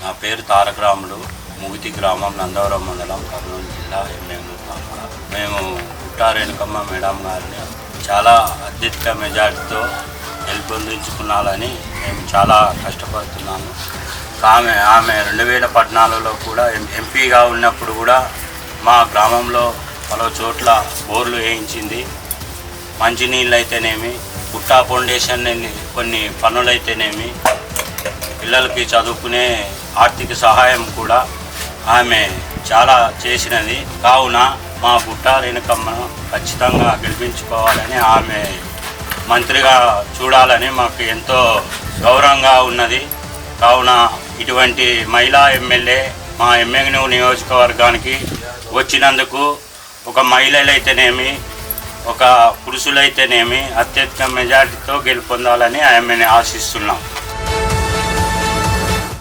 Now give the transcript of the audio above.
నా పేరు తారక రాముడు, ముగితి గ్రామం, నందవరం మండలం, కర్నూలు జిల్లా, ఎమ్మెల్యే. మేము పుట్టా రేణుకమ్మ మేడం గారిని చాలా అత్యధిక మెజార్టీతో గెలుపొందించుకున్నాలని మేము చాలా కష్టపడుతున్నాము. ఆమె 2014లో కూడా ఎంపీగా ఉన్నప్పుడు కూడా మా గ్రామంలో పలు చోట్ల బోర్లు వేయించింది. మంచినీళ్ళు అయితేనేమి, పుట్టా ఫౌండేషన్ కొన్ని పనులైతేనేమి, పిల్లలకి చదువుకునే ఆర్థిక సహాయం కూడా ఆమె చాలా చేసినది. కావున మా పుట్టా రేణుకమ్మను ఖచ్చితంగా గెలిపించుకోవాలని, ఆమె మంత్రిగా చూడాలని మాకు ఎంతో గౌరవంగా ఉన్నది. కావున ఇటువంటి మహిళా ఎమ్మెల్యే మా ఎమ్మెల్యే నియోజకవర్గానికి వచ్చినందుకు ఒక మహిళలైతేనేమి, ఒక పురుషులైతేనేమి అత్యధిక మెజార్టీతో గెలుపొందాలని ఆమెను ఆశిస్తున్నాం.